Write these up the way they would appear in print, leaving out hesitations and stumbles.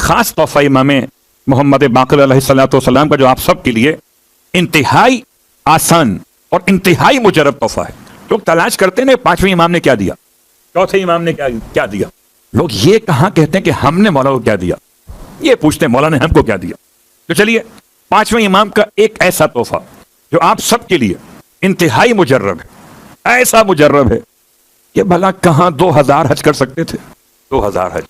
خاص تحفہ امام محمد باقر علیہ الصلوۃ والسلام کا جو آپ سب کے لیے انتہائی آسان اور انتہائی مجرب تحفہ ہے. لوگ تلاش کرتے ہیں پانچویں امام نے کیا دیا, چوتھے امام نے کیا دیا. لوگ یہ کہاں کہتے ہیں کہ ہم نے مولا کو کیا دیا, یہ پوچھتے ہیں مولا نے ہم کو کیا دیا. تو چلیے پانچویں امام کا ایک ایسا تحفہ جو آپ سب کے لیے انتہائی مجرب ہے, ایسا مجرب ہے کہ بھلا کہاں 2000 حج کر سکتے تھے. 2000 حج,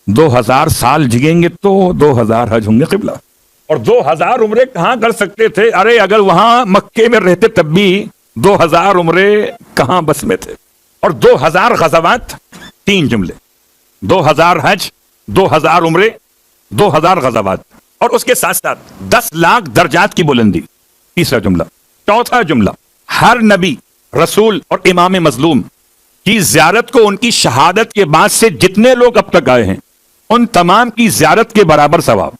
2000 سال جگیں گے تو 2000 حج ہوں گے قبلہ. اور 2000 عمرے کہاں کر سکتے تھے؟ ارے اگر وہاں مکے میں رہتے تب بھی 2000 عمرے کہاں بس میں تھے. اور 2000 غزوات, 3 جملے, 2000 حج, 2000 عمرے, 2000 غزوات, اور اس کے ساتھ ساتھ 10 لاکھ درجات کی بلندی, تیسرا جملہ. چوتھا جملہ, ہر نبی, رسول اور امام مظلوم کی زیارت کو ان کی شہادت کے بعد سے جتنے لوگ اب تک آئے ہیں ان تمام کی زیارت کے برابر ثواب.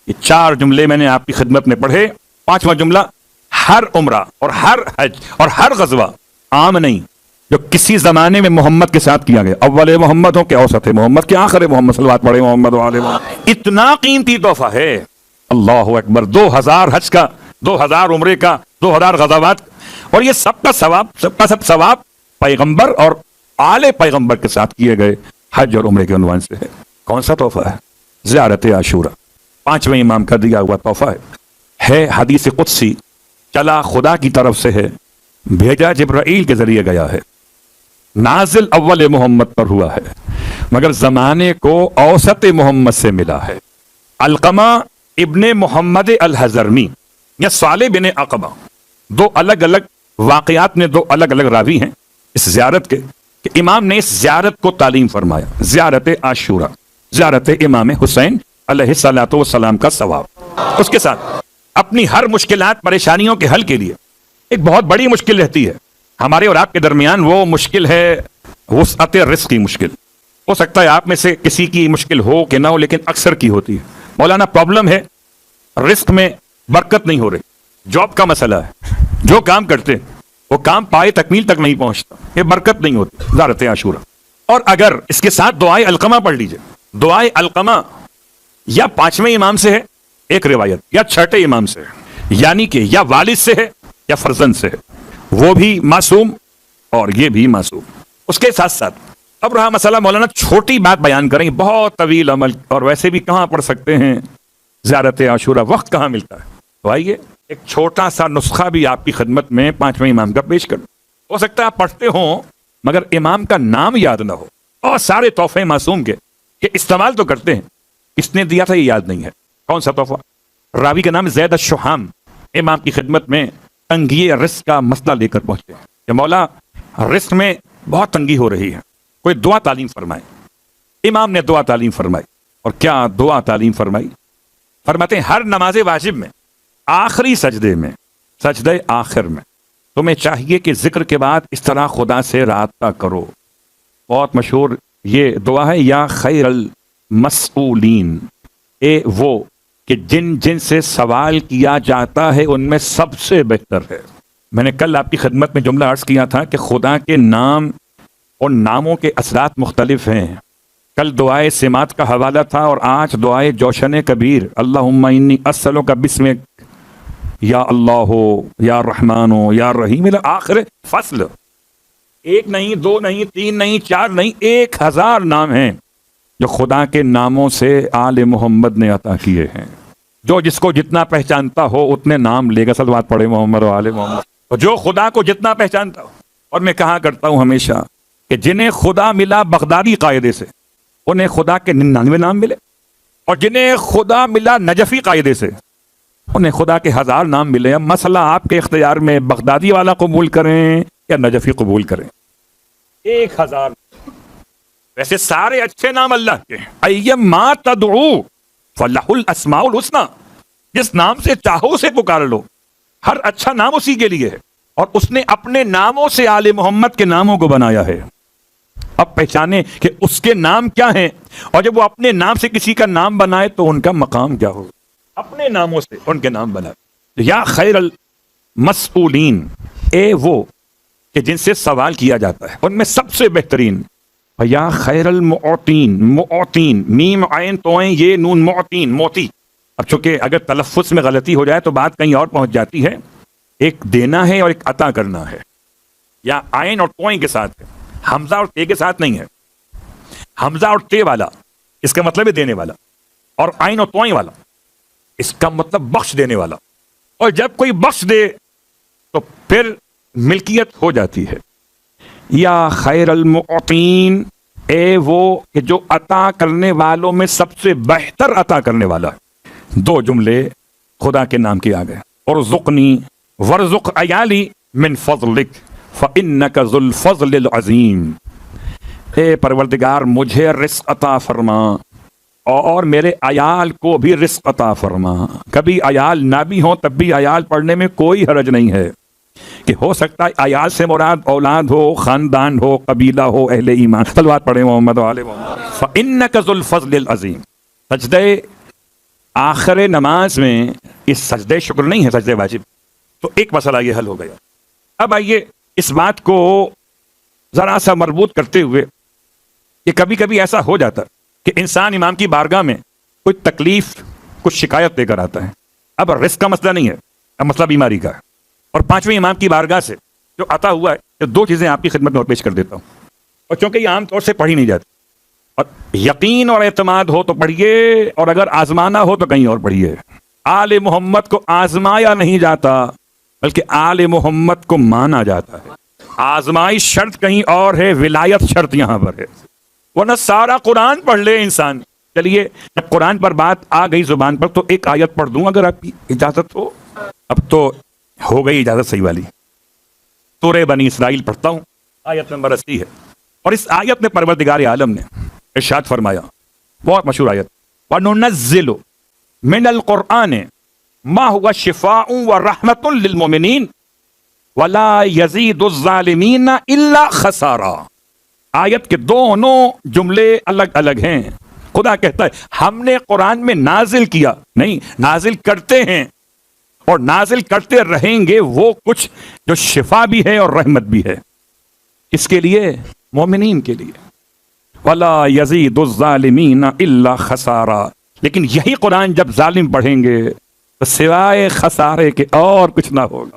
یہ 4 جملے میں نے آپ کی خدمت میں پڑھے. پانچواں جملہ, ہر عمرہ اور ہر حج اور ہر غزوہ عام نہیں جو کسی زمانے میں محمد کے ساتھ کیا گیا, اول محمد ہو کہ اوسط محمد کے آخر محمد, صلوات پڑھے محمد وعلى محمد. اتنا قیمتی تحفہ ہے. اللہ اکبر. 2000 حج کا, 2000 عمرے کا, 2000 غزوات, اور یہ سب کا ثواب پیغمبر اور آل پیغمبر کے ساتھ کیے گئے حج اور عمرے کے عنوان سے ہے. کون سا تحفہ ہے؟ زیارت عاشورہ, پانچویں امام کا دیا ہوا تحفہ ہے حدیث قدسی, چلا خدا کی طرف سے ہے, بھیجا جبرائیل کے ذریعے گیا ہے, نازل اول محمد پر ہوا ہے, مگر زمانے کو اوسط محمد سے ملا ہے. علقمہ ابن محمد الحضرمی یا صالح بن عقبہ, 2 الگ الگ واقعات میں 2 الگ الگ راوی ہیں اس زیارت کے, کہ امام نے اس زیارت کو تعلیم فرمایا. زیارت عاشورہ, زیارت امام حسین علیہ الصلوۃ والسلام کا ثواب. اس کے ساتھ اپنی ہر مشکلات پریشانیوں کے حل کے لیے ایک بہت بڑی مشکل رہتی ہے ہمارے اور آپ کے درمیان. وہ مشکل ہے وسعت رزق کی مشکل. ہو سکتا ہے آپ میں سے کسی کی مشکل ہو کہ نہ ہو, لیکن اکثر کی ہوتی ہے. مولانا پرابلم ہے رزق میں برکت نہیں ہو رہی, جاب کا مسئلہ ہے, جو کام کرتے وہ کام پائے تکمیل تک نہیں پہنچتا, یہ برکت نہیں ہوتی. زیارت عاشورہ. اور اگر اس کے ساتھ دعائے علقمہ پڑھ لیجئے. دعائے علقمہ یا پانچویں امام سے ہے ایک روایت, یا چھٹے امام سے ہے, یعنی کہ یا والد سے ہے یا فرزند سے ہے, وہ بھی معصوم اور یہ بھی معصوم. اس کے ساتھ ساتھ اب رہا مسئلہ, مولانا چھوٹی بات بیان کریں, بہت طویل عمل, اور ویسے بھی کہاں پڑھ سکتے ہیں زیارت عاشورہ, وقت کہاں ملتا ہے. تو آئیے ایک چھوٹا سا نسخہ بھی آپ کی خدمت میں پانچویں امام کا پیش کر. ہو سکتا ہے آپ پڑھتے ہوں مگر امام کا نام یاد نہ ہو, اور سارے تحفے معصوم کے کہ استعمال تو کرتے ہیں, کس نے دیا تھا یہ یاد نہیں ہے. کون سا تحفہ؟ راوی کا نام زید الشحام, امام کی خدمت میں تنگی رزق کا مسئلہ لے کر پہنچتے ہیں کہ مولا رزق میں بہت تنگی ہو رہی ہے, کوئی دعا تعلیم فرمائے. امام نے دعا تعلیم فرمائی, اور کیا دعا تعلیم فرمائی؟ فرماتے ہیں ہر نماز واجب میں آخری سجدے میں, سجدے آخر میں تمہیں چاہیے کہ ذکر کے بعد اس طرح خدا سے رابطہ کرو. بہت مشہور یہ دعا ہے, یا خیر المسئولین, اے وہ کہ جن سے سوال کیا جاتا ہے ان میں سب سے بہتر ہے. میں نے کل آپ کی خدمت میں جملہ عرض کیا تھا کہ خدا کے نام اور ناموں کے اثرات مختلف ہیں. کل دعائے سمات کا حوالہ تھا, اور آج دعائے جوشن کبیر, اللہم انی اسألک بسمک یا اللہ ہو, یا رحمان ہو, یا رحیم, آخر فصل. 1 نہیں 2 نہیں 3 نہیں 4 نہیں, 1000 نام ہیں جو خدا کے ناموں سے آل محمد نے عطا کیے ہیں. جو جس کو جتنا پہچانتا ہو اتنے نام لے گا, صلوات پڑھے محمد و آل محمد. جو خدا کو جتنا پہچانتا ہو, اور میں کہا کرتا ہوں ہمیشہ کہ جنہیں خدا ملا بغدادی قاعدے سے انہیں خدا کے 99 نام ملے, اور جنہیں خدا ملا نجفی قاعدے سے انہیں خدا کے 1000 نام ملے. اب مسئلہ آپ کے اختیار میں, بغدادی والا قبول کریں یا نجفی قبول کریں. 1000 ویسے سارے اچھے نام اللہ کے, ایما تدعو فلہ الاسماء الحسنی, جس نام سے چاہو اسے پکار لو, ہر اچھا نام اسی کے لیے ہے, اور اس نے اپنے ناموں سے آل محمد کے ناموں کو بنایا ہے. اب پہچانے کہ اس کے نام کیا ہیں, اور جب وہ اپنے نام سے کسی کا نام بنائے تو ان کا مقام کیا ہو. اپنے ناموں سے ان کے نام بنائے. یا خیر المسئولین, اے وہ کہ جن سے سوال کیا جاتا ہے ان میں سب سے بہترین, یا خیر المعطین، معطین میم عین توئیں یہ نون معطین موتی. اب چونکہ اگر تلفظ میں غلطی ہو جائے تو بات کہیں اور پہنچ جاتی ہے. ایک دینا ہے اور ایک عطا کرنا ہے. یا عین اور توئیں کے ساتھ ہے، حمزہ اور تے کے ساتھ نہیں ہے. حمزہ اور تے والا اس کا مطلب ہے دینے والا، اور عین اور توئیں والا اس کا مطلب بخش دینے والا. اور جب کوئی بخش دے تو پھر ملکیت ہو جاتی ہے. یا خیر المعطین، اے وہ کہ جو عطا کرنے والوں میں سب سے بہتر عطا کرنے والا ہے. دو جملے خدا کے نام کے آ گئے. ارزقنی ورزق عیالی من فضلک فانک ذو الفضل العظیم. اے پروردگار مجھے رزق عطا فرما اور میرے عیال کو بھی رزق عطا فرما. کبھی عیال نہ بھی ہوں تب بھی عیال پڑھنے میں کوئی حرج نہیں ہے، کہ ہو سکتا ہے عیال سے مراد اولاد ہو، خاندان ہو، قبیلہ ہو، اہل ایمان. صلوات پڑھیں محمد و آل محمد. فإنک ذو الفضل العظیم. سجدے آخر نماز میں اس سجدے شکر نہیں ہے، سجدے واجب. تو ایک مسئلہ یہ حل ہو گیا. اب آئیے اس بات کو ذرا سا مربوط کرتے ہوئے کہ کبھی کبھی ایسا ہو جاتا کہ انسان امام کی بارگاہ میں کوئی تکلیف، کچھ شکایت لے کر آتا ہے. اب رزق کا مسئلہ نہیں ہے، اب مسئلہ بیماری کا ہے. اور پانچویں امام کی بارگاہ سے جو عطا ہوا ہے، یہ دو چیزیں آپ کی خدمت میں اور پیش کر دیتا ہوں. اور چونکہ یہ عام طور سے پڑھی نہیں جاتی، اور یقین اور اعتماد ہو تو پڑھیے، اور اگر آزمانا ہو تو کہیں اور پڑھیے. آل محمد کو آزمایا نہیں جاتا بلکہ آل محمد کو مانا جاتا ہے. آزمائش شرط کہیں اور ہے، ولایت شرط یہاں پر ہے. ورنہ سارا قرآن پڑھ لے انسان. چلیے جب قرآن پر بات آ گئی زبان پر تو ایک آیت پڑھ دوں اگر آپ کی اجازت ہو. اب تو ہو گئی اجازت صحیح والی. سورہ بنی اسرائیل پڑھتا ہوں، آیت نمبر 80 ہے. اور اس آیت میں پروردگار عالم نے ارشاد فرمایا، بہت مشہور آیت، وَنُنَزِّلُ مِنَ الْقُرْآنِ مَا هُوَ شِفَاءٌ وَرَحْمَةٌ لِّلْمُؤْمِنِينَ وَلَا يَزِيدُ الظَّالِمِينَ إِلَّا خَسَارًا. آیت کے دونوں جملے الگ الگ ہیں. خدا کہتا ہے ہم نے قرآن میں نازل کیا نہیں، نازل کرتے ہیں اور نازل کرتے رہیں گے وہ کچھ جو شفا بھی ہے اور رحمت بھی ہے. اس کے لیے مومنین کے لیے. وَلَا يَزِيدُ الظَّالِمِينَ إِلَّا خَسَارًا. لیکن یہی قرآن جب ظالم پڑھیں گے تو سوائے خسارے کے اور کچھ نہ ہوگا.